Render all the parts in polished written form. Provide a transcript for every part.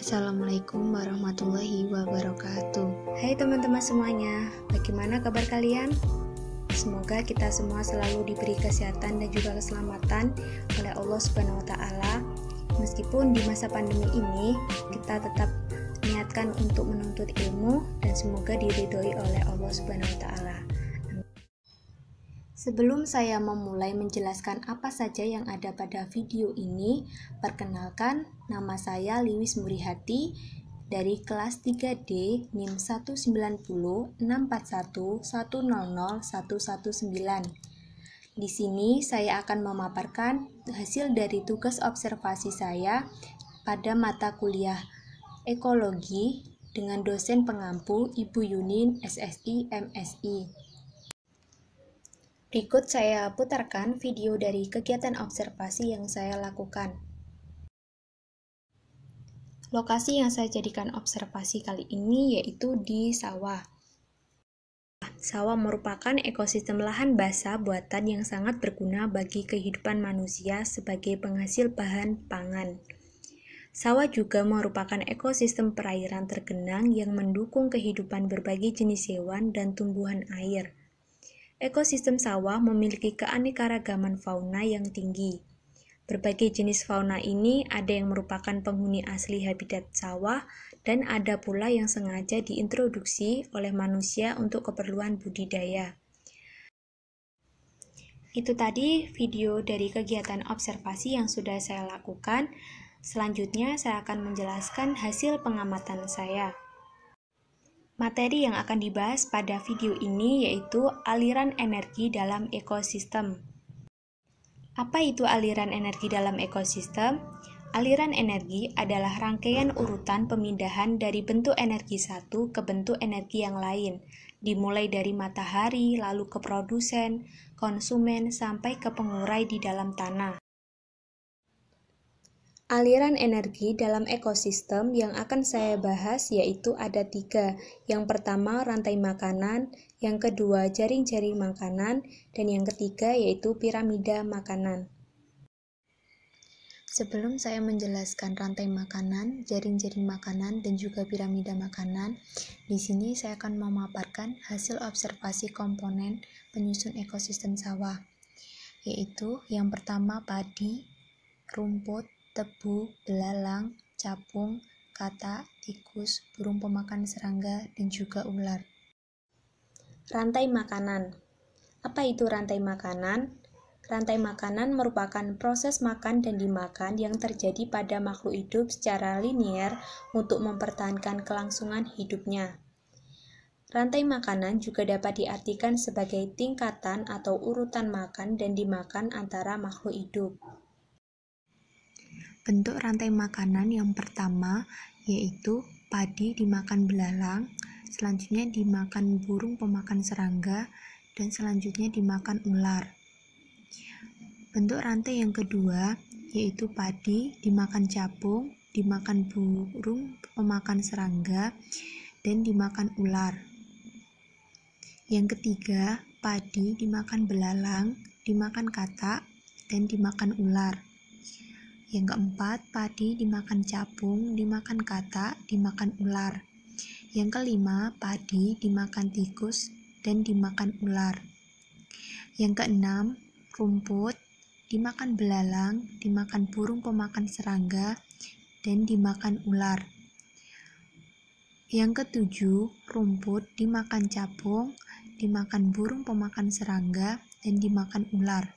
Assalamualaikum warahmatullahi wabarakatuh. Hai teman-teman semuanya, bagaimana kabar kalian? Semoga kita semua selalu diberi kesehatan dan juga keselamatan oleh Allah Subhanahu wa taala. Meskipun di masa pandemi ini, kita tetap niatkan untuk menuntut ilmu dan semoga diridhoi oleh Allah Subhanahu wa taala. Sebelum saya memulai menjelaskan apa saja yang ada pada video ini, perkenalkan, nama saya Liwis Murihati dari kelas 3D NIM 1906411000119. Di sini saya akan memaparkan hasil dari tugas observasi saya pada mata kuliah Ekologi dengan dosen pengampu Ibu Yunin, SSI, MSI. Berikut saya putarkan video dari kegiatan observasi yang saya lakukan. Lokasi yang saya jadikan observasi kali ini yaitu di sawah. Sawah merupakan ekosistem lahan basah buatan yang sangat berguna bagi kehidupan manusia sebagai penghasil bahan pangan. Sawah juga merupakan ekosistem perairan tergenang yang mendukung kehidupan berbagai jenis hewan dan tumbuhan air. Ekosistem sawah memiliki keanekaragaman fauna yang tinggi. Berbagai jenis fauna ini ada yang merupakan penghuni asli habitat sawah dan ada pula yang sengaja diintroduksi oleh manusia untuk keperluan budidaya. Itu tadi video dari kegiatan observasi yang sudah saya lakukan. Selanjutnya saya akan menjelaskan hasil pengamatan saya. Materi yang akan dibahas pada video ini yaitu aliran energi dalam ekosistem. Apa itu aliran energi dalam ekosistem? Aliran energi adalah rangkaian urutan pemindahan dari bentuk energi satu ke bentuk energi yang lain, dimulai dari matahari, lalu ke produsen, konsumen, sampai ke pengurai di dalam tanah. Aliran energi dalam ekosistem yang akan saya bahas yaitu ada 3. Yang pertama rantai makanan, yang kedua jaring-jaring makanan, dan yang ketiga yaitu piramida makanan. Sebelum saya menjelaskan rantai makanan, jaring-jaring makanan, dan juga piramida makanan, di sini saya akan memaparkan hasil observasi komponen penyusun ekosistem sawah, yaitu yang pertama padi, rumput, tebu, belalang, capung, katak, tikus, burung pemakan serangga, dan juga ular. Rantai makanan. Apa itu rantai makanan? Rantai makanan merupakan proses makan dan dimakan yang terjadi pada makhluk hidup secara linier untuk mempertahankan kelangsungan hidupnya. Rantai makanan juga dapat diartikan sebagai tingkatan atau urutan makan dan dimakan antara makhluk hidup. Bentuk rantai makanan yang pertama yaitu padi dimakan belalang, selanjutnya dimakan burung pemakan serangga, dan selanjutnya dimakan ular. Bentuk rantai yang kedua yaitu padi dimakan capung, dimakan burung pemakan serangga, dan dimakan ular. Yang ketiga, padi dimakan belalang, dimakan katak, dan dimakan ular. Yang keempat, padi dimakan capung, dimakan katak, dimakan ular. Yang kelima, padi dimakan tikus dan dimakan ular. Yang keenam, rumput dimakan belalang, dimakan burung pemakan serangga, dan dimakan ular. Yang ketujuh, rumput dimakan capung, dimakan burung pemakan serangga, dan dimakan ular.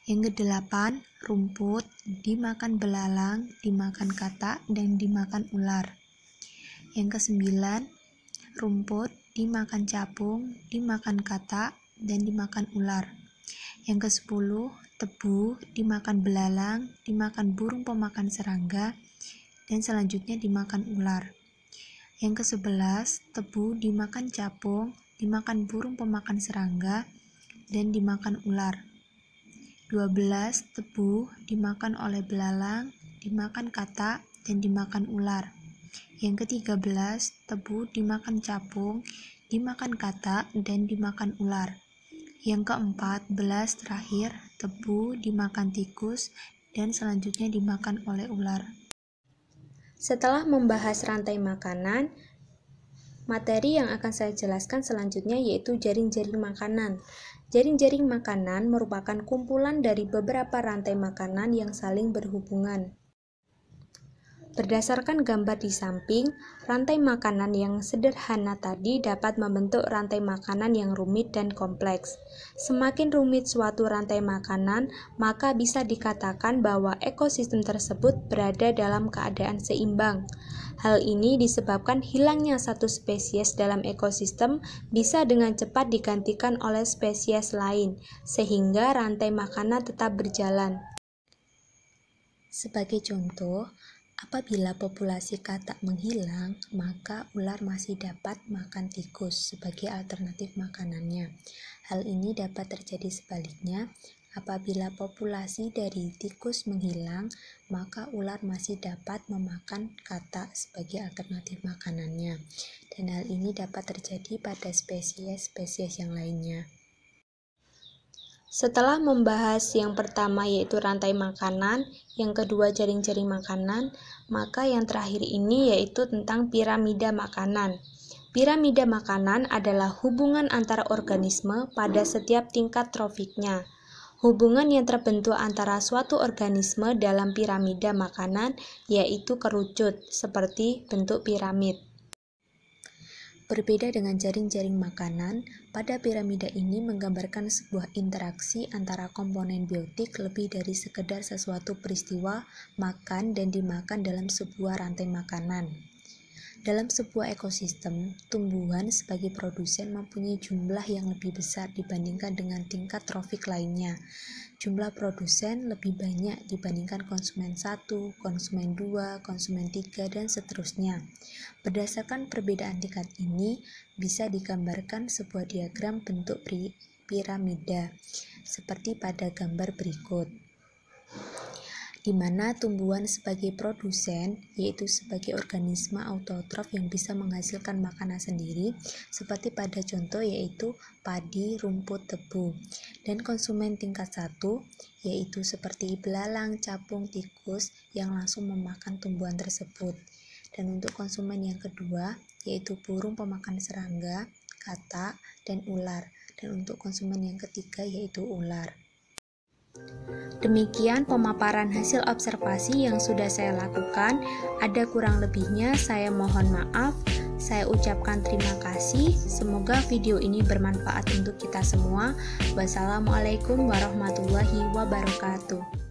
Yang kedelapan, rumput dimakan belalang, dimakan katak, dan dimakan ular. Yang kesembilan, rumput dimakan capung, dimakan katak, dan dimakan ular. Yang kesepuluh, tebu dimakan belalang, dimakan burung pemakan serangga, dan selanjutnya dimakan ular. Yang kesebelas, tebu dimakan capung, dimakan burung pemakan serangga, dan dimakan ular. 12. Tebu dimakan oleh belalang, dimakan katak, dan dimakan ular. Yang ke-13, tebu dimakan capung, dimakan katak, dan dimakan ular. Yang ke-14 terakhir, tebu dimakan tikus, dan selanjutnya dimakan oleh ular. Setelah membahas rantai makanan, materi yang akan saya jelaskan selanjutnya yaitu jaring-jaring makanan. Jaring-jaring makanan merupakan kumpulan dari beberapa rantai makanan yang saling berhubungan. Berdasarkan gambar di samping, rantai makanan yang sederhana tadi dapat membentuk rantai makanan yang rumit dan kompleks. Semakin rumit suatu rantai makanan, maka bisa dikatakan bahwa ekosistem tersebut berada dalam keadaan seimbang. Hal ini disebabkan hilangnya satu spesies dalam ekosistem bisa dengan cepat digantikan oleh spesies lain, sehingga rantai makanan tetap berjalan. Sebagai contoh, apabila populasi katak menghilang, maka ular masih dapat makan tikus sebagai alternatif makanannya. Hal ini dapat terjadi sebaliknya. Apabila populasi dari tikus menghilang, maka ular masih dapat memakan katak sebagai alternatif makanannya. Dan hal ini dapat terjadi pada spesies-spesies yang lainnya. Setelah membahas yang pertama yaitu rantai makanan, yang kedua jaring-jaring makanan, maka yang terakhir ini yaitu tentang piramida makanan. Piramida makanan adalah hubungan antara organisme pada setiap tingkat trofiknya. Hubungan yang terbentuk antara suatu organisme dalam piramida makanan yaitu kerucut, seperti bentuk piramid. Berbeda dengan jaring-jaring makanan, pada piramida ini menggambarkan sebuah interaksi antara komponen biotik lebih dari sekedar sesuatu peristiwa makan dan dimakan dalam sebuah rantai makanan. Dalam sebuah ekosistem, tumbuhan sebagai produsen mempunyai jumlah yang lebih besar dibandingkan dengan tingkat trofik lainnya. Jumlah produsen lebih banyak dibandingkan konsumen 1, konsumen 2, konsumen 3, dan seterusnya. Berdasarkan perbedaan tingkat ini, bisa digambarkan sebuah diagram bentuk piramida, seperti pada gambar berikut, di mana tumbuhan sebagai produsen, yaitu sebagai organisme autotrof yang bisa menghasilkan makanan sendiri, seperti pada contoh yaitu padi, rumput, tebu, dan konsumen tingkat 1, yaitu seperti belalang, capung, tikus yang langsung memakan tumbuhan tersebut. Dan untuk konsumen yang kedua, yaitu burung pemakan serangga, katak, dan ular. Dan untuk konsumen yang ketiga, yaitu ular. Demikian pemaparan hasil observasi yang sudah saya lakukan. Ada kurang lebihnya, saya mohon maaf. Saya ucapkan terima kasih. Semoga video ini bermanfaat untuk kita semua. Wassalamualaikum warahmatullahi wabarakatuh.